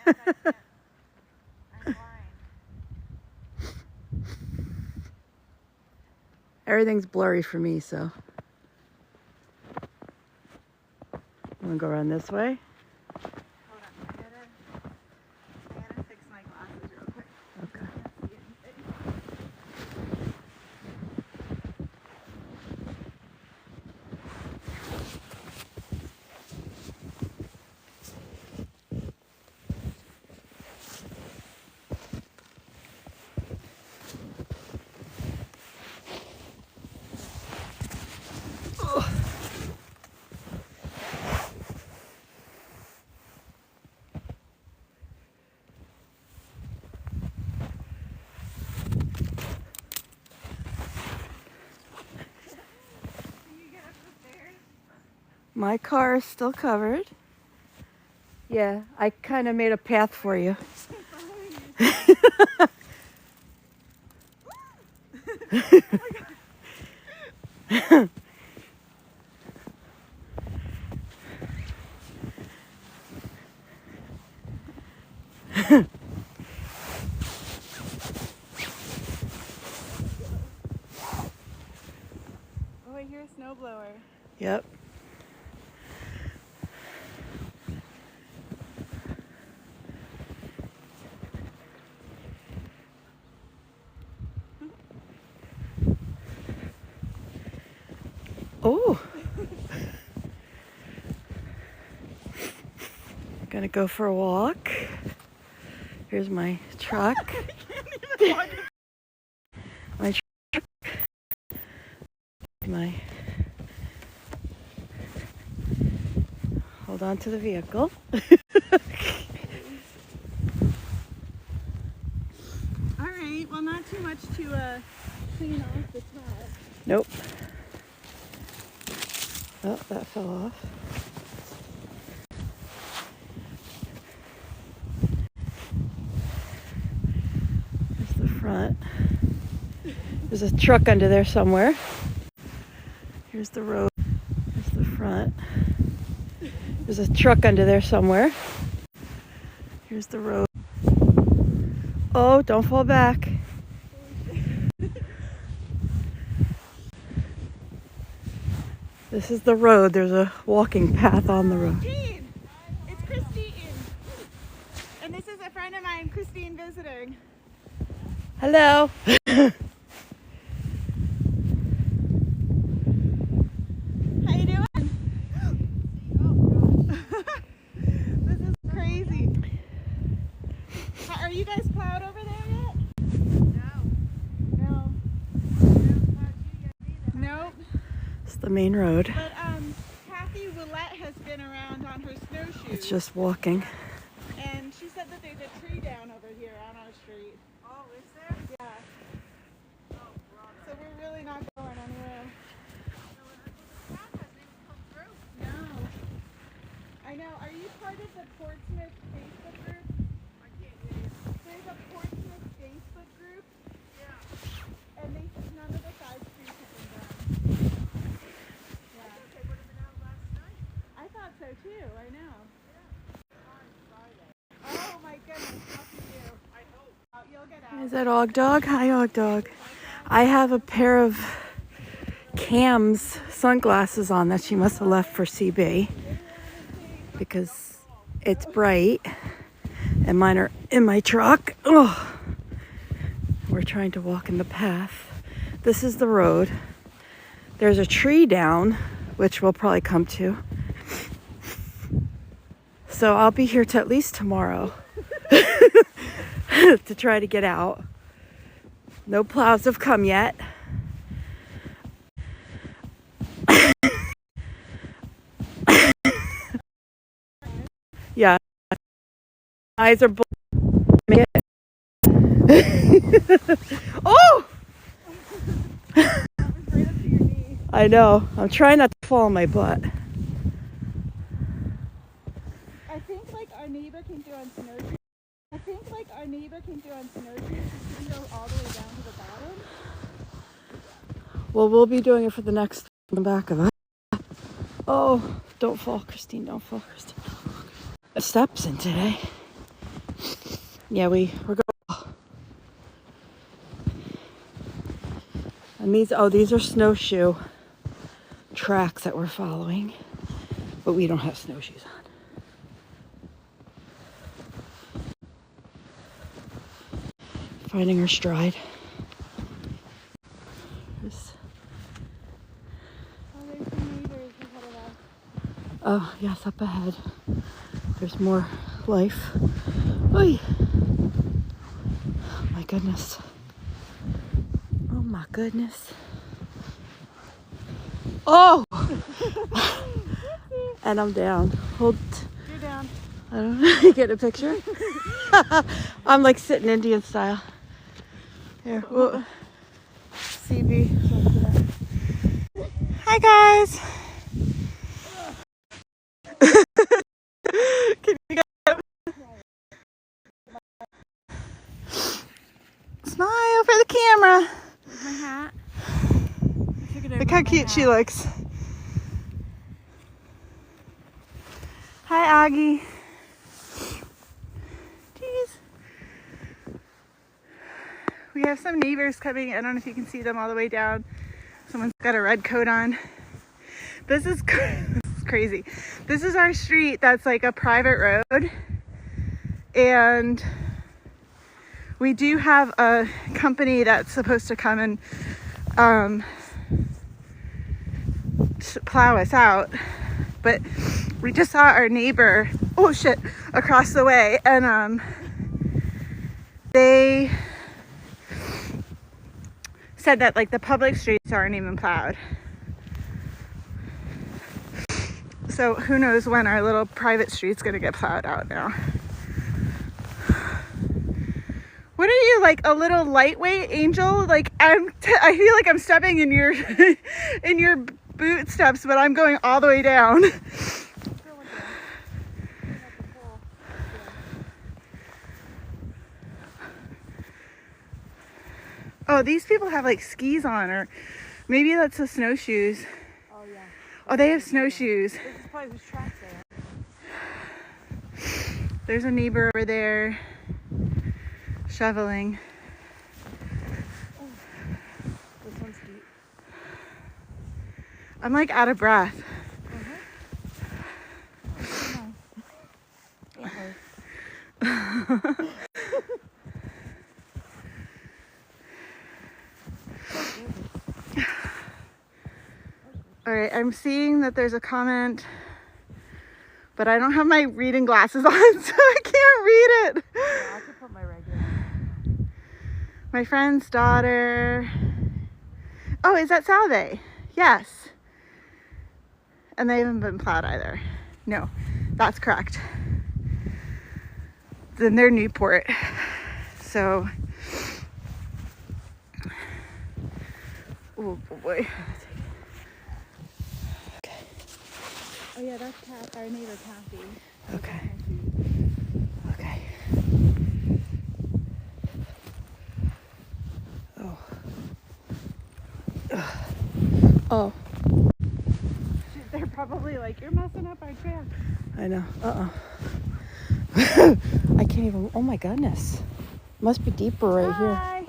blind. Everything's blurry for me, so. I'm gonna go around this way. Hold on, I gotta fix my glasses real quick. Okay. I can't see anything. My car is still covered. Yeah, I kind of made a path for you. Oh, I hear a snowblower. Yep. Oh. Gonna go for a walk. Here's my truck. My truck. Hold on to the vehicle. All right, well, not too much to clean off the top. Nope. Oh, that fell off. There's the front. There's a truck under there somewhere. Here's the road. There's the front. There's a truck under there somewhere. Here's the road. Oh, don't fall back. This is the road. There's a walking path on the road. Christine! It's Christine. And this is a friend of mine, Christine, visiting. Hello. How you doing? This is crazy. Are you guys plowed over there yet? No. Nope. It's the main road. But Kathy Willette has been around on her snowshoes. It's just walking. And she said that there's a tree down over here on our street. Oh, is there? Yeah. So we're really not going anywhere. No. I know. Are you part of the Portsmouth Facebook group? I can't hear you. There's a Portsmouth Facebook group. Yeah. And they said none of the side streets have been done. Yeah. I thought they would have been out last night. I thought so too. I know. Oh my goodness, lucky you. I hope. You'll get out. Is that Og Dog? Hi, Og Dog. I have a pair of Cam's sunglasses on that she must have left for CB because it's bright and mine are in my truck. Oh. We're trying to walk in the path. This is the road. There's a tree down, which we'll probably come to. So I'll be here till at least tomorrow to try to get out. No plows have come yet. Yeah. Eyes are Oh! I know. I'm trying not to fall on my butt. I think like our neighbor can do on snowshoes. She can go all the way down to the bottom. Well, we'll be doing it for the next on the back of us. Oh, don't fall, Christine. Don't fall, Christine. Steps in today. Yeah, we're going. And these are snowshoe tracks that we're following, but we don't have snowshoes on. Finding our stride. Oh, yes, up ahead. There's more life. Oy. Oh my goodness. Oh my goodness. Oh! And I'm down. Hold. You're down. I don't know. You get a picture? I'm like sitting Indian style. Here. Whoa. CB. Hi guys. Can you get smile for the camera. Where's my hat? Look how cute she looks. Hi, Augie. Jeez. We have some neighbors coming. I don't know if you can see them all the way down. Someone's got a red coat on. This is crazy. This is our street that's like a private road. And we do have a company that's supposed to come and plow us out, but we just saw our neighbor, oh shit, across the way, and they said that like the public streets aren't even plowed. So who knows when our little private street's gonna get plowed out now. What are you, like a little lightweight angel? Like I feel like I'm stepping in your in your boot steps, but I'm going all the way down. Oh, these people have like skis on, or maybe that's the snowshoes. Oh yeah. Oh, they have snowshoes. This is probably whose tracks they are. There's a neighbor over there shoveling. Oh, this one's deep. I'm like out of breath. All right, I'm seeing that there's a comment, but I don't have my reading glasses on, so I can't read it. Yeah, I could put my regular on. My friend's daughter. Oh, is that Salve? Yes. And they haven't been plowed either. No, that's correct. Then they're Newport. So, oh boy. Oh yeah, that's our neighbor Kathy. Okay. Okay. Oh. Oh. They're probably like, you're messing up our trail. I know. I can't even. Oh my goodness. Must be deeper right here. Hi.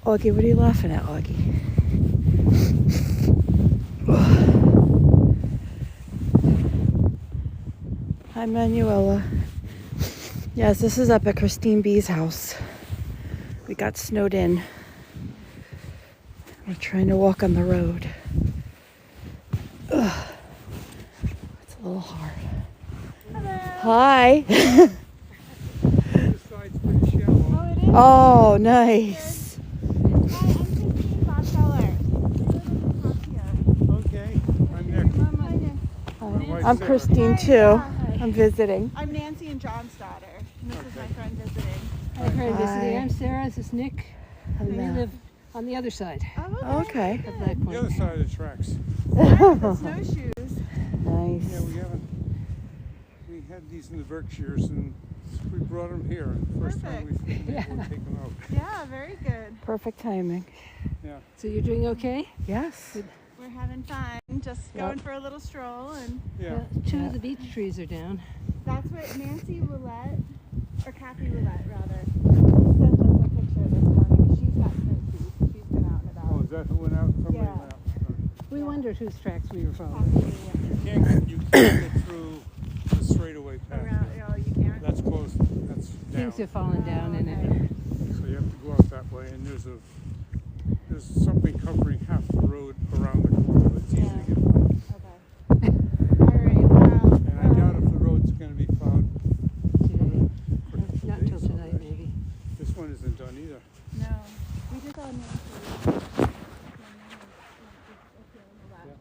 Augie, what are you laughing at, Augie? Hi, Manuela. Yes, this is up at Christine B's house. We got snowed in. We're trying to walk on the road. Ugh. It's a little hard. Hello. Hi. This side's pretty shallow. Oh, it is? Oh, nice. Hi, I'm Christine Botseller. Okay, I'm Nick. Hi. wife's I'm Sarah. Christine too. I'm visiting. I'm Nancy and John's daughter. And this is my friend visiting. Hi, friend Hi. visiting. I'm Sarah. This is Nick. We Hello. live on the other side Okay. of Black The other Point. side of the tracks. The snowshoes. Nice. Yeah, we had these in the Berkshires and we brought them here. First time we Yeah. were taken out. Yeah, very good. Perfect timing. Yeah. So you're doing okay? Yes. We're We're having fun, just going for a little stroll, and Yeah. Two of the beech trees are down. that's what Nancy Willette, or Kathy Willette rather, sent us a picture this morning. She's got snow shoes. She's been out and about. Oh, is that who went out? Somebody Yeah. went out. We wondered whose tracks we were following. Kathy Willette. You can't get through the straightaway path. Around, oh, you can't? That's closed. That's down. Things have fallen down in it. So you have to go out that way, and there's something covering half the road around the corner. It's easy to get by. Okay. Alright, wow. And I doubt if the road's going to be plowed Today. for a couple Not days till tonight, already. maybe. This one isn't done either. No. We just saw Nancy.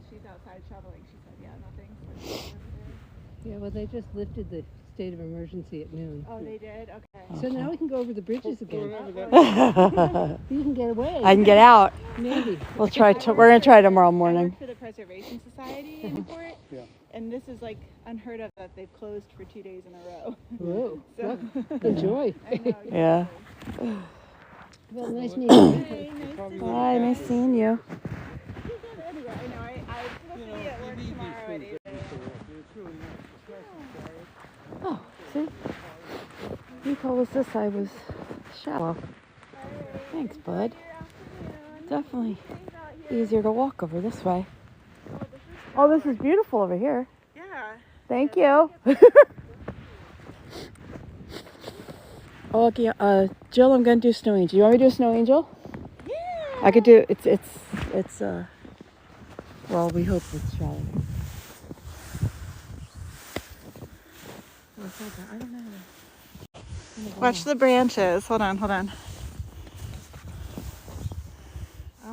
She's outside shoveling. She said, yeah, nothing. Yeah, well, they just lifted the state of emergency at noon. Oh, they did? Okay. So now we can go over the bridges again. I You can get away. can get out. Maybe. We'll try. We're gonna try tomorrow I morning. work for the Preservation Society in Newport. Yeah. And this is like unheard of that they've closed for 2 days in a row. Whoa. So, Enjoy. I know. Yeah. Well, nice meeting you. Hey, nice to meet Hi, you. nice seeing you. Anyway, I know. I'm supposed to be at work tomorrow at 8 a.m. It's really nice. Oh, see? You told us this I was shallow. Thanks, bud. Definitely easier to walk over this way. Oh, this is beautiful over here. Yeah. Thank you. Oh, okay, Jill, I'm gonna do snow angel. You want me to do a snow angel? Yeah. I could do it's well, we hope it's shallow. I don't know. Watch the branches. Hold on. I don't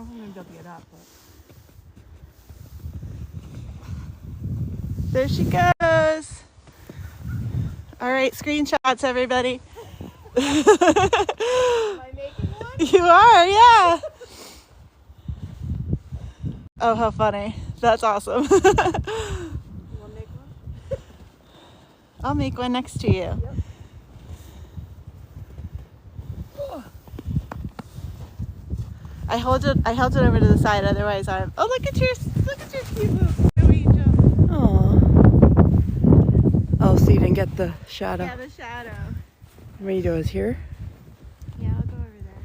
think I'm gonna get up, but there she goes. All right, screenshots, everybody. Am I making one? You are, yeah. Oh, how funny. That's awesome. You want to make one? I'll make one next to you. Yep. I held it over to the side, otherwise I'm. Oh, look at your cute little snow angel. Oh. Oh, so you didn't get the shadow. Yeah, the shadow. What do you do? Is here? Yeah, I'll go over there.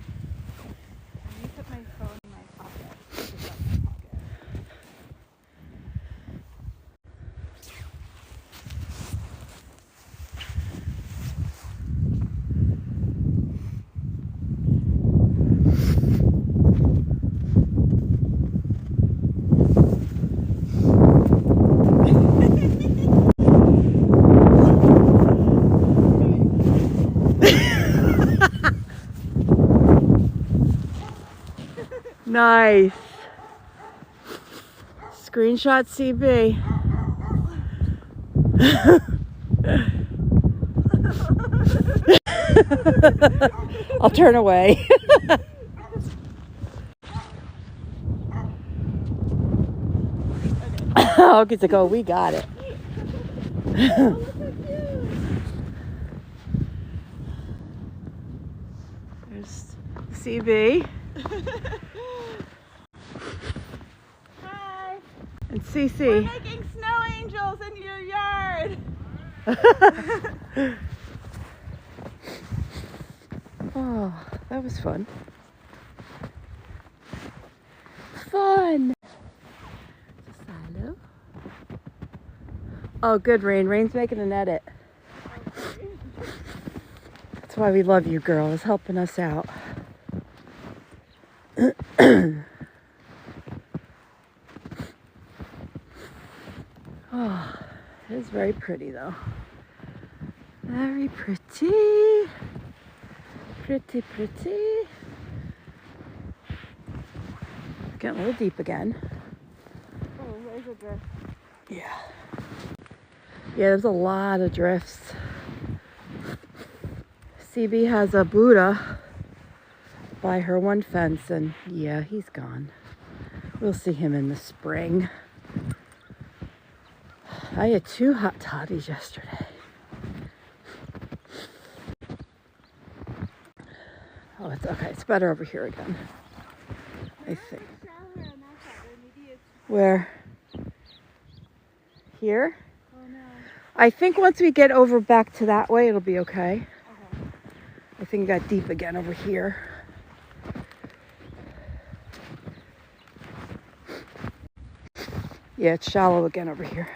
Let me put my phone in my pocket. Put this up in my pocket. Nice. Screenshot CB. I'll turn away. I'll get to go. We got it. There's CB. Hi. And We're CC. making snow angels in your yard. Oh, that was fun. Fun. Silo. Oh, good, Rain. Rain's making an edit. That's why we love you, girl. Is helping us out. Oh, it is very pretty, though. Very pretty. Pretty, pretty. Getting a little deep again. Oh, there's a drift. Yeah. Yeah, there's a lot of drifts. CB has a Buddha by her one fence, and yeah, he's gone. We'll see him in the spring. I had 2 hot toddies yesterday. Oh, it's okay. It's better over here again, I think. Where? Here? Oh no. I think once we get over back to that way, it'll be okay. Okay. I think it got deep again over here. Yeah, it's shallow again over here.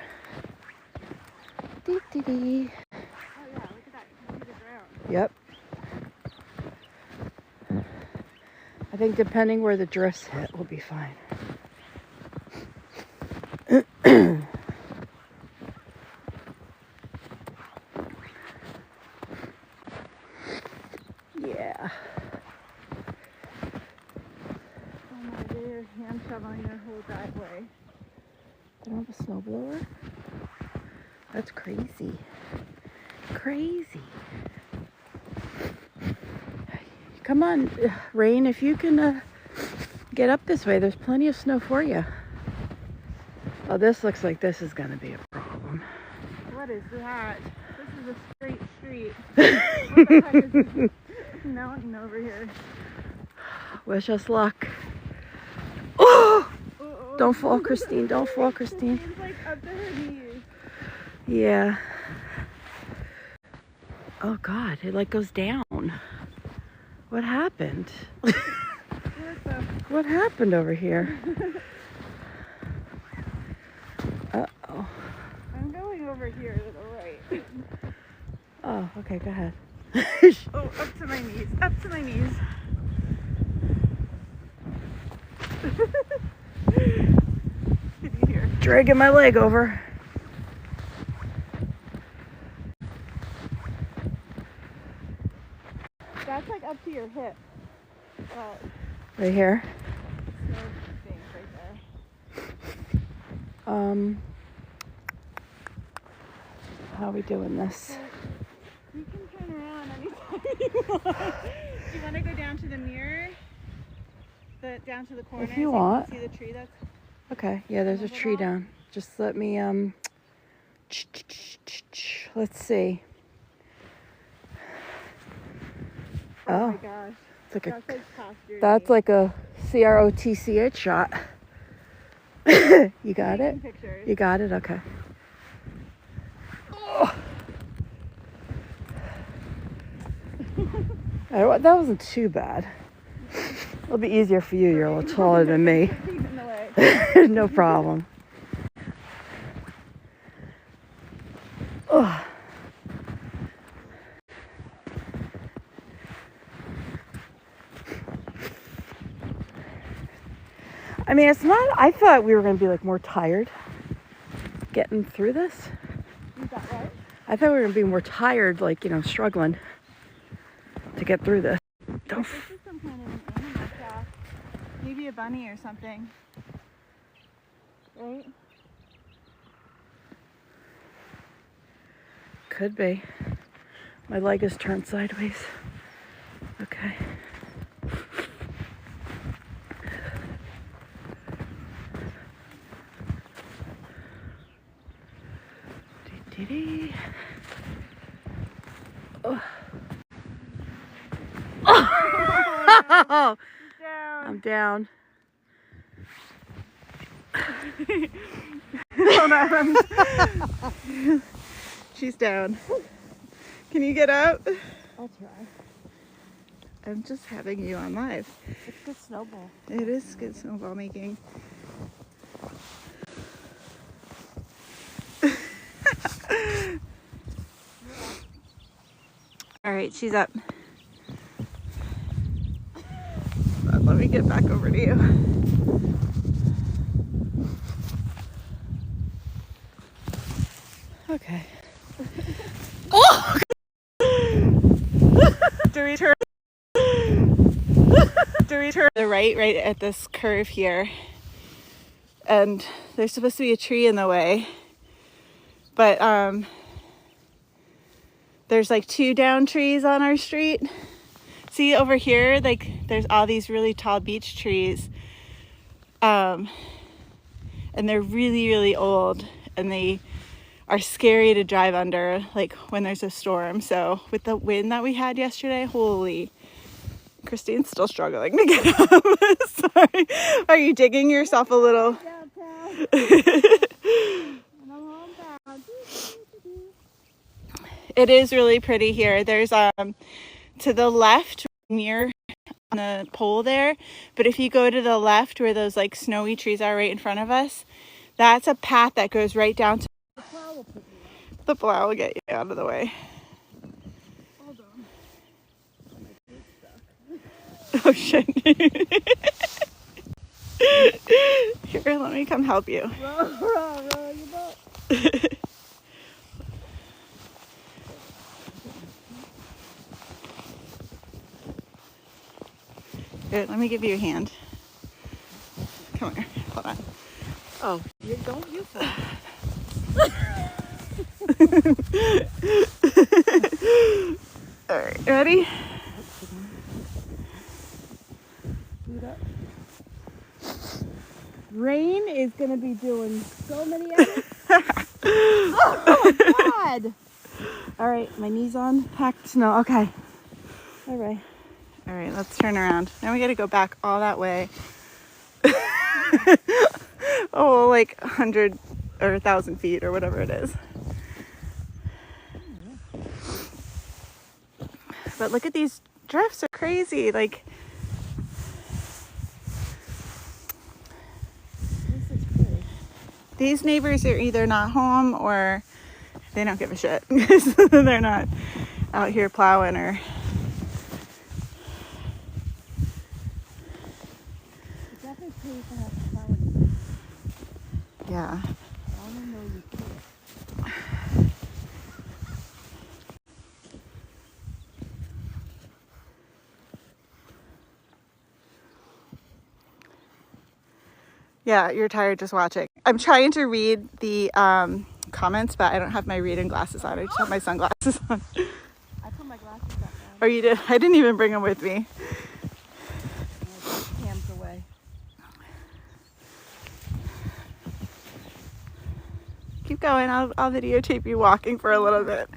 Dee, dee, dee. Oh yeah, look at that. You can see the ground. Yep. I think depending where the drifts hit, we'll be fine. Yeah. Oh my, they're hand shoveling their whole driveway. They don't have a snowblower? That's crazy. Crazy. Come on, Rain, if you can get up this way, there's plenty of snow for you. Oh, this looks like this is going to be a problem. What is that? This is a straight street. What the heck is this mountain over here? Wish us luck. Oh! Uh-oh. Don't fall, Christine. Don't fall, Christine. It's like up to her knees. Yeah. Oh, God. It like goes down. What happened? What the? What happened over here? Uh-oh. I'm going over here to the right. Oh, okay. Go ahead. Oh, up to my knees. Up to my knees. Can you hear? Dragging my leg over. That's like up to your hip. Right here. Snow things right there. How are we doing this? You can turn around anytime you want. Do you want to go down to the mirror? Down to the corner? If you so want. You can see the tree that's... Okay. Yeah, there's a tree down. Just let me, let's see. Oh, my Oh, gosh. it's like That's like past your that's knee. like a CROTCH shot. You got it? Taking pictures. You got it? Okay. Oh. That wasn't too bad. It'll be easier for you. You're a little taller than me. He's in the way. No problem. Oh. I mean, it's not, I thought we were going to be like more tired getting through this. You got what? I thought we were going to be more tired, like, you know, struggling to get through this. Don't. This is some kind of an animal track. Maybe a bunny or something. Right? Could be. My leg is turned sideways. Okay. Dee-dee-dee. Oh. Oh. Down. I'm down. Hold on. She's down. Can you get up? I'll try. I'm just having you on live. It's good snowball. It is good snowball making. All right, she's up. Let me get back over to you. Okay. Oh! Do we turn? Do we turn the right at this curve here? And there's supposed to be a tree in the way, but there's like 2 down trees on our street. See over here, like there's all these really tall beech trees, and they're really, really old, and they are scary to drive under, like when there's a storm. So with the wind that we had yesterday, holy, Christine's still struggling to get up. Sorry. Are you digging yourself a little? And I'm homebound. It is really pretty here. There's to the left near on the pole there, but if you go to the left where those like snowy trees are right in front of us, that's a path that goes right down to The plow will pick me up. the plow. Will get you out of the way. Hold on. Oh shit. Here, let me come help you. Row your boat. Here, let me give you a hand. Come here. Hold on. Oh, you don't you fall. All right, ready? Rain is going to be doing so many edits. Oh, God. All right, my knees on. Packed snow. Okay. All right. All right, let's turn around. Now we got to go back all that way. Oh, like 100 or 1,000 feet or whatever it is. But look at these drifts are crazy. Like, This is pretty. these neighbors are either not home or they don't give a shit because they're not out here plowing or. It definitely pays to have the power to Yeah. I don't know you could. Yeah, you're tired just watching. I'm trying to read the comments, but I don't have my reading glasses on. I just have my sunglasses on. I put my glasses back on. Or you did? I didn't even bring them with me. And I put cams away. Keep going. I'll videotape you walking for a little bit.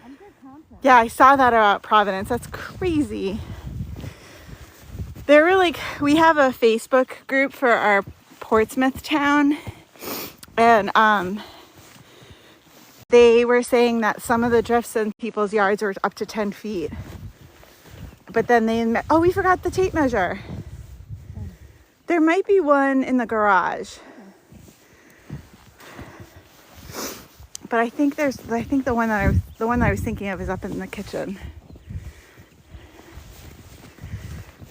I'm good content. Yeah, I saw that about Providence. That's crazy. They're like, we have a Facebook group for our Portsmouth town, and they were saying that some of the drifts in people's yards were up to 10 feet. But then we forgot the tape measure. There might be one in the garage. But I think the one that I was thinking of is up in the kitchen.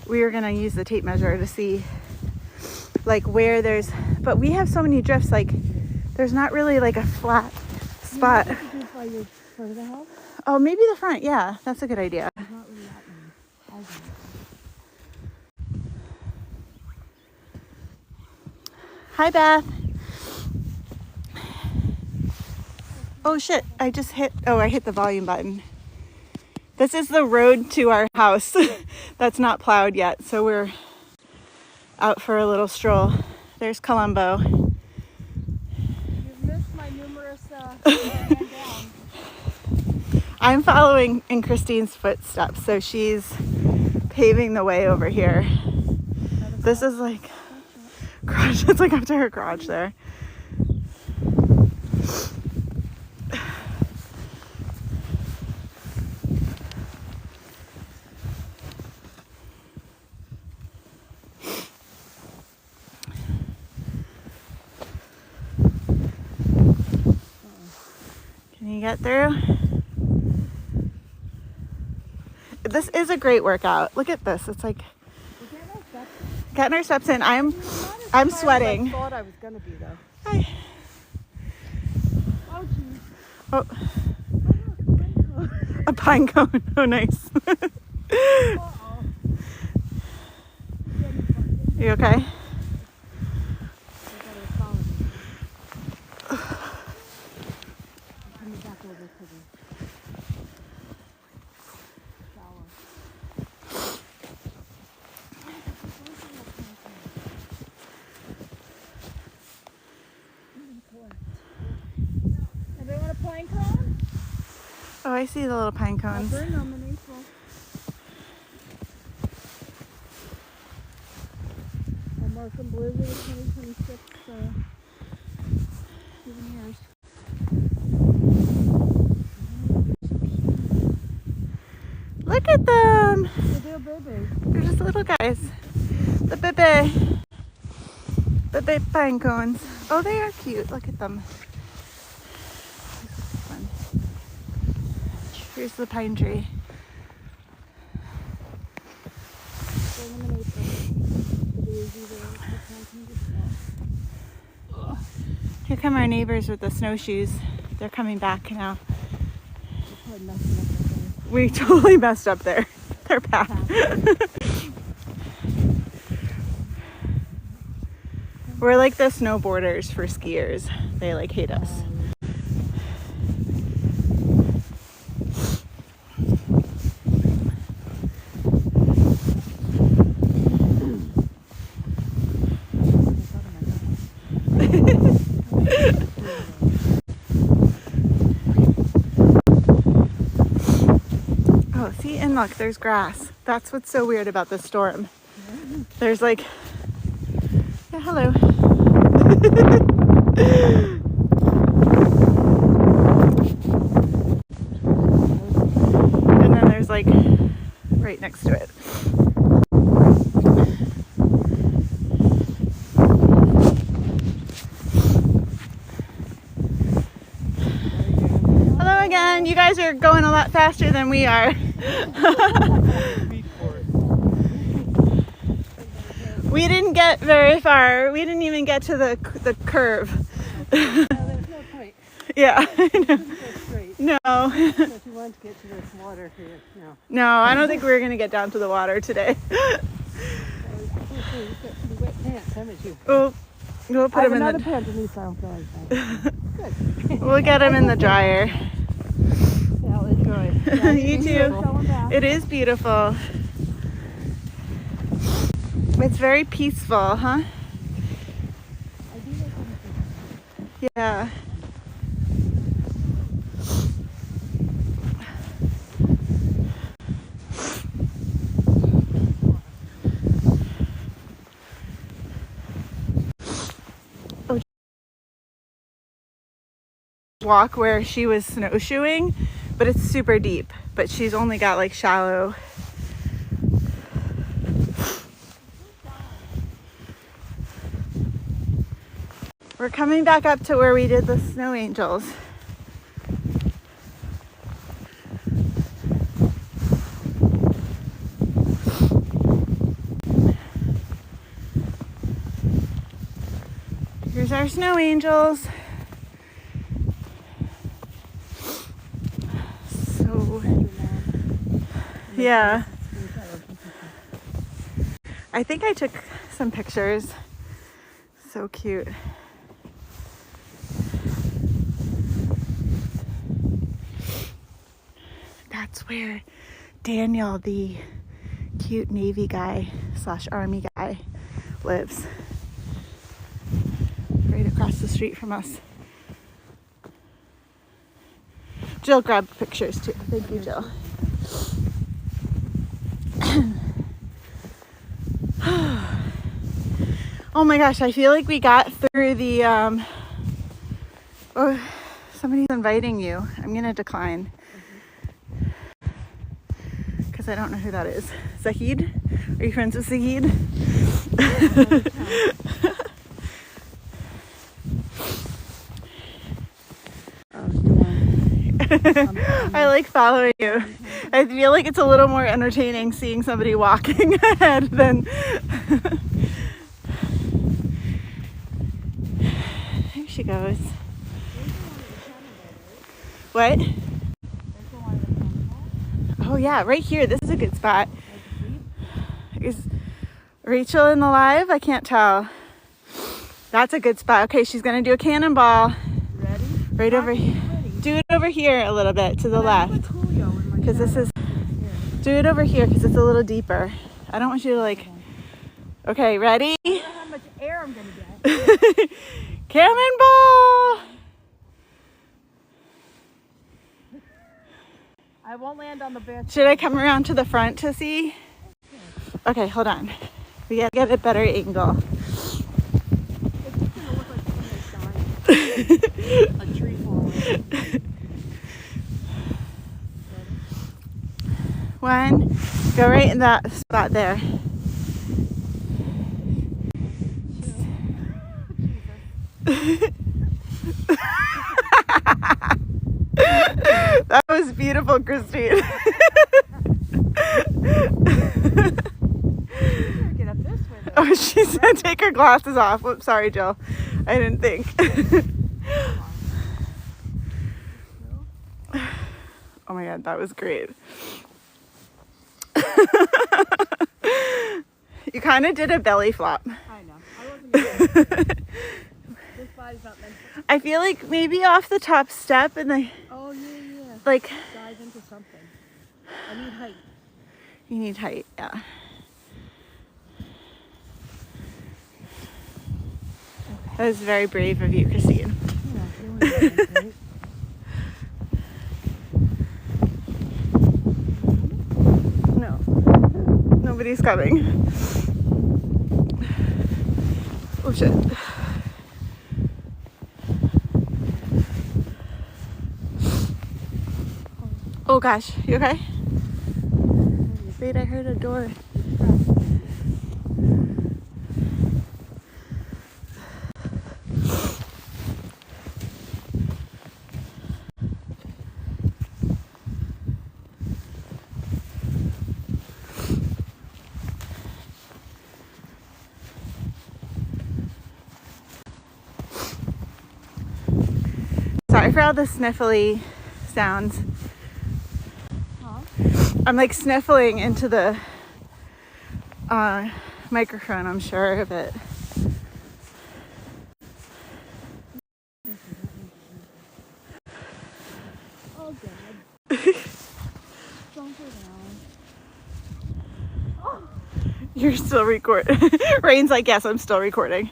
We were gonna use the tape measure to see like where but we have so many drifts, like there's not really like a flat spot. You know what you do by your front of the house? Oh, maybe the front. Yeah, that's a good idea. There's not really that many houses. Hi, Beth. Oh shit, I hit the volume button. This is the road to our house that's not plowed yet, so we're out for a little stroll. There's Columbo. You've missed my numerous hand down. I'm following in Christine's footsteps, so she's paving the way over here. This is like garage. It's like up to her garage there. Can you get through? This is a great workout. Look at this. It's like getting our steps in. I'm sweating. I thought I was gonna be though. Hi. Oh geez. Oh, a pine cone. Oh, nice. Uh-oh. You okay? Coming back over to the shower. Anybody want a pine cone? Oh, I see the little pine I'll cones. bring them in April. Welcome Blizzard of 2026 souvenirs. Look at them. They're babies. They're just little guys. The bebe. Bebe pine cones. Oh, they are cute. Look at them. This is fun. Here's the pine tree. Here come our neighbors with the snowshoes. They're coming back now. We totally messed up their path. We're like the snowboarders for skiers. They like hate us. Oh, see, and look, there's grass. That's what's so weird about this storm. There's like, yeah, hello. And then there's like, right next to it. Hello again. You guys are going a lot faster than we are. We didn't get very far. We didn't even get to the curve. No, there's no point. Yeah. I know. Go straight. No. So if you want to get to this water here, no. No, I don't think we're going to get down to the water today. You've got pretty wet pants, haven't you? We'll put them in the... pant underneath, so I don't feel like that. Good. We'll get them in the dryer. Yeah, I'll enjoy. You too. It is beautiful. It's very peaceful, huh? Yeah. Walk where she was snowshoeing, but it's super deep, but she's only got like shallow. We're coming back up to where we did the snow angels. Here's our snow angels. Yeah. I think I took some pictures. So cute. That's where Daniel, the cute Navy guy / Army guy, lives. Right across the street from us. Jill grabbed pictures too. Thank you, Jill. Oh my gosh, I feel like we got through the, oh, somebody's inviting you. I'm gonna decline. Because I don't know who that is. Zahid? Are you friends with Zahid? I like following you. I feel like it's a little more entertaining seeing somebody walking ahead than... There she goes. What? Oh yeah, right here. This is a good spot. Is Rachel in the live? I can't tell. That's a good spot. Okay, she's gonna do a cannonball. Ready? Right over here. Do it over here a little bit to the left. Because this is... Do it over here because it's a little deeper. I don't want you to like... Okay, ready? I don't know how much air I'm gonna get. Cannonball! I won't land on the bench. Should I come around to the front to see? Okay, hold on. We gotta get a better angle. 1. Go right in that spot there. That was beautiful, Christine. Get up this way, though. Oh, she's gonna take her glasses off. Whoops, sorry, Jill. I didn't think. Oh my god, that was great. You kind of did a belly flop. I know. I wasn't gonna This body's not meant to. I feel like maybe off the top step and Oh, yeah. like Dive into something. I need height. you need height, yeah. That was very brave of you, Christine. Right? No, nobody's coming. Oh shit. Oh gosh, you okay? Wait, I heard a door. Sorry for all the sniffly sounds. Huh? I'm like sniffling into the microphone, I'm sure of it. Oh, God. Don't go down. You're still recording. Rain's like, yes, I'm still recording.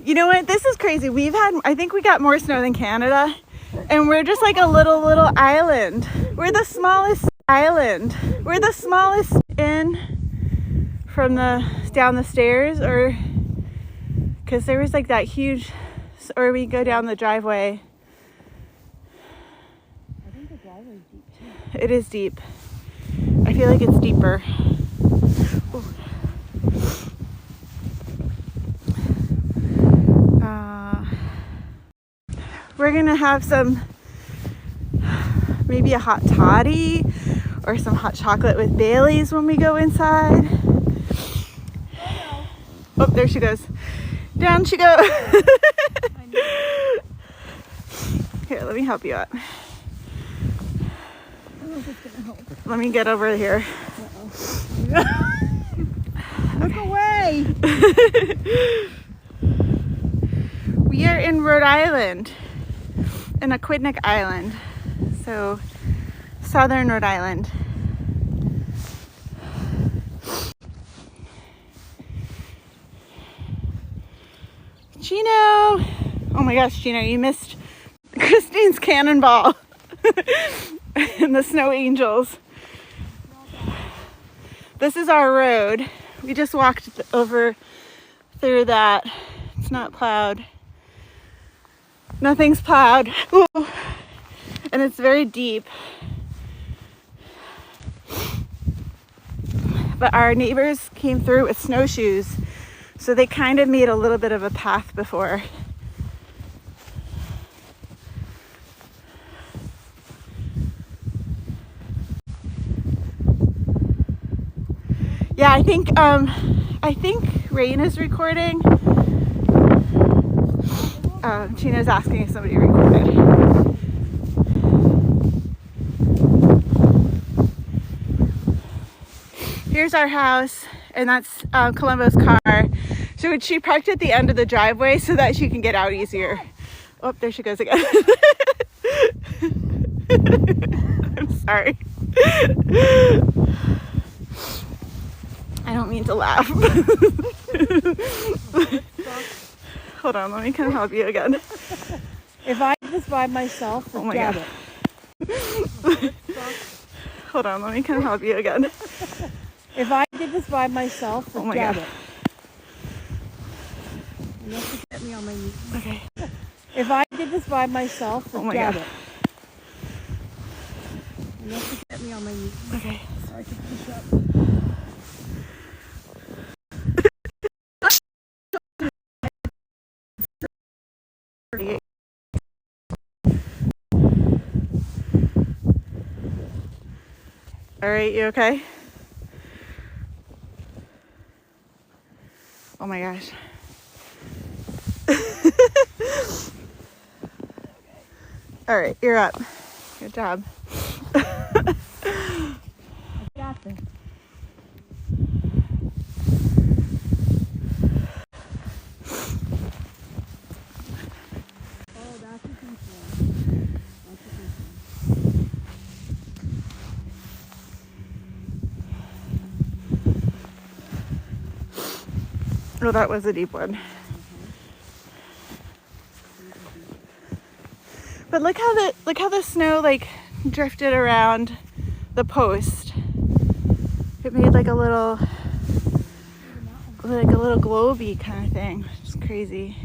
You know what? This is crazy. I think we got more snow than Canada, and we're just like a little island. We're the smallest island. We're the smallest in from down the stairs, or because there was like that huge, or we go down the driveway. I think the driveway's deep, too. It is deep. I feel like it's deeper. Ooh. We're gonna have maybe a hot toddy or some hot chocolate with Baileys when we go inside. Oh, there she goes. Down she goes. Here, let me help you out. I don't know if it's gonna help. Let me get over here. Look away! We are in Rhode Island, in Aquidneck Island, so southern Rhode Island. Gino! Oh my gosh, Gino, you missed Christine's cannonball and the snow angels. This is our road. We just walked over through that. It's not plowed. Nothing's plowed. Ooh. And it's very deep. But our neighbors came through with snowshoes, so they kind of made a little bit of a path before. Yeah, I think Rain is recording. Chino's asking if somebody recorded. Here's our house, and that's Columbo's car. So she parked at the end of the driveway so that she can get out easier. Oh, there she goes again. I'm sorry. I don't mean to laugh. Hold on, let me come help you again. If I did this by myself, Oh my forget God. it. Hold Hold on, let me kind of help you again. If I did this by myself, Oh my forget God. it. Unless you get me on my knees. Okay. If I did this by myself, Oh my forget God. it. Unless you get me on my knees. Okay. Sorry to push up. All right, you okay? Oh my gosh. All right, you're up. Good job. I got this. Oh, that's a deep one. That's a deep one. Oh, that was a deep one. But look how the snow like drifted around the post. It made like a little globy kind of thing. It's crazy.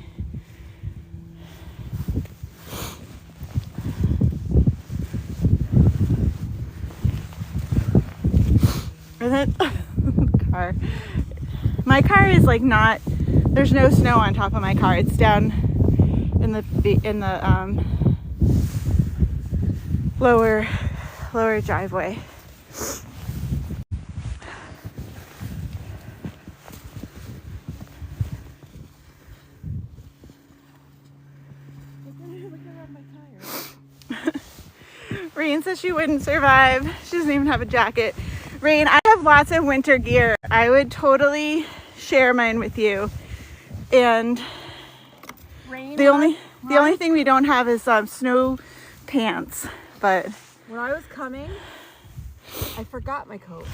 And then car. My car is like not. There's no snow on top of my car. It's down in the lower driveway. Rain says she wouldn't survive. She doesn't even have a jacket. Rain, I have lots of winter gear. I would totally share mine with you. And Rain, the only thing we don't have is snow pants. But when I was coming, I forgot my coat.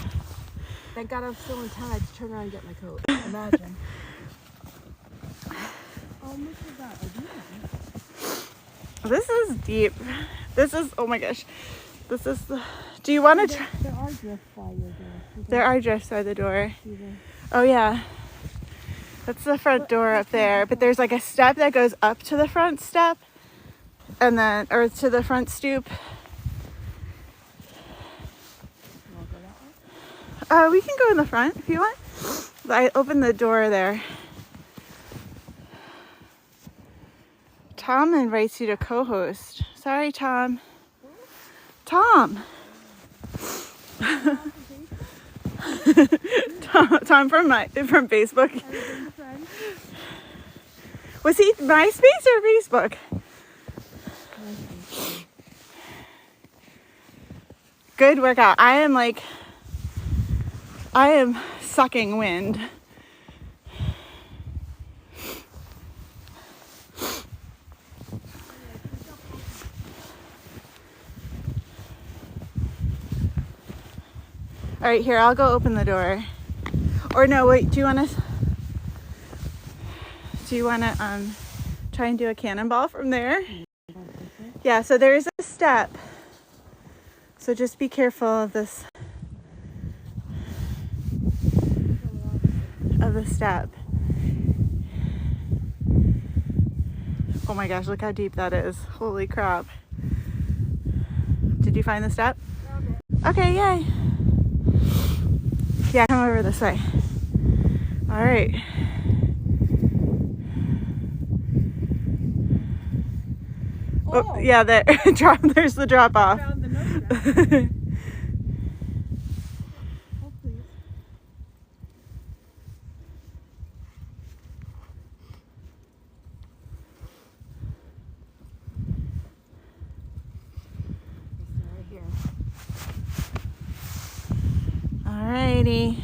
Thank God I was still in town. I had to turn around and get my coat. Imagine. Almost forgot. I do that. this is deep. This is, oh my gosh. This is the, do you want to try? There are drifts by your door. There are drifts by the door. See them? Oh yeah. That's the front door up there. But there's like a step that goes up to the front step. And then, or to the front stoop. You want to go that way? We can go in the front if you want. I opened the door there. Tom invites you to co-host. Sorry, Tom. Tom. Tom from Facebook. Was he MySpace or Facebook? Good workout. I am sucking wind. All right, here, I'll go open the door. Or no, wait, do you want to try and do a cannonball from there? Yeah, so there is a step. So just be careful of the step. Oh my gosh, look how deep that is. Holy crap. Did you find the step? Okay, yay. Yeah, come over this way. All right. Oh, yeah, there. There's the drop off. Found the nose. Oh, please. Right here. Alrighty.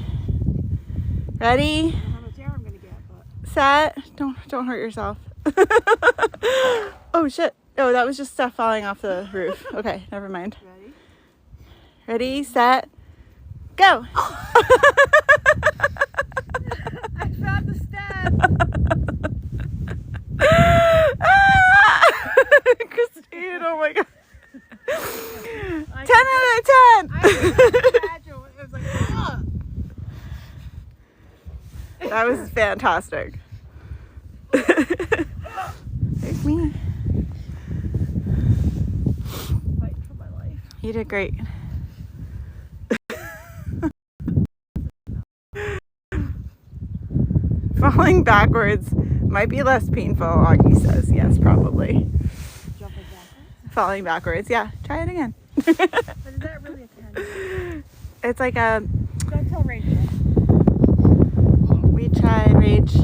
Ready? I don't know how much air I'm gonna get, but Set. Don't hurt yourself. Oh shit. Oh, that was just stuff falling off the roof. Okay, never mind. ready? Ready, set, go. I found the step. Christine, oh my god. 10 out of I couldn't imagine. It was like, oh. That was fantastic. There's me. Fight for my life. You did great. Falling backwards might be less painful, Augie says. Yes, probably. Jumping backwards. Falling backwards. Yeah, try it again. But is that really a 10? It's like a... Don't tell Rachel. We tried, Rach.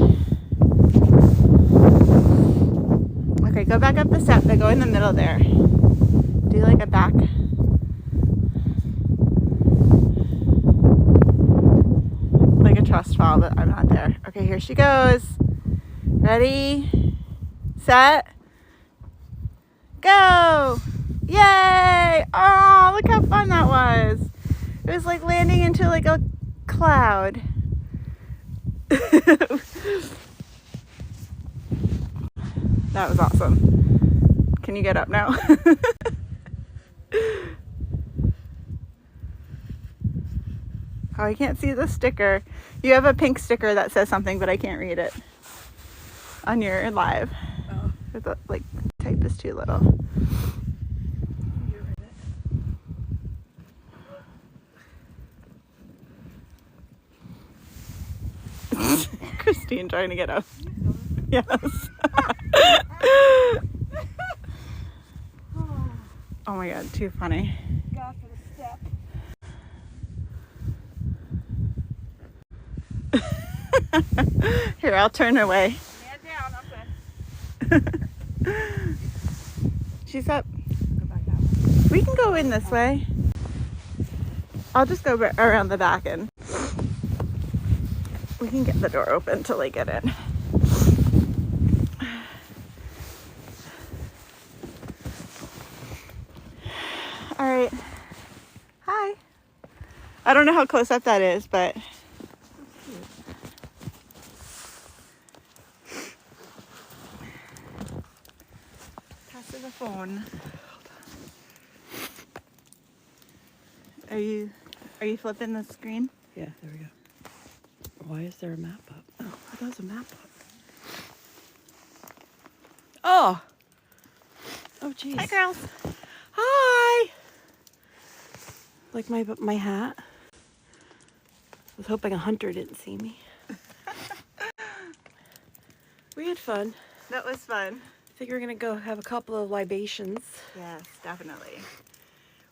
Okay, go back up the step, but go in the middle there. Do like a back. Like a trust fall, but I'm not there. Okay, here she goes. Ready, set, go! Yay! Oh, look how fun that was. It was like landing into like a cloud. That was awesome. Can you get up now? Oh, I can't see the sticker. You have a pink sticker that says something, but I can't read it on your live. Oh. The like type is too little. You read it. Christine trying to get up. Yes. Oh my god, too funny. God for the step. Here, I'll turn away. Stand down. I'm good. She's up. Go back that way. We can go in this way. I'll just go around the back and we can get the door open till they get in. All right. Hi. I don't know how close up that is, but pass her the phone. Are you flipping the screen? Yeah, there we go. Why is there a map up? Oh, there's a map up. Oh! Oh, jeez. Hi, girls. Hi! Like my hat? I was hoping a hunter didn't see me. We had fun. That was fun. I think we're gonna go have a couple of libations. Yes, definitely.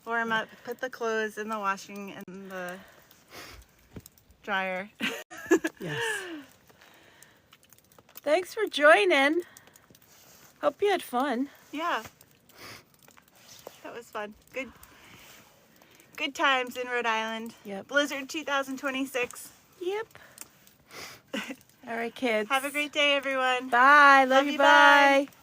Warm up, put the clothes in the washing and the dryer. Yes. Thanks for joining. Hope you had fun. Yeah. That was fun. Good times in Rhode Island. Yep. Blizzard 2026. Yep. All right, kids. Have a great day, everyone. Bye. Love you. Bye. Bye.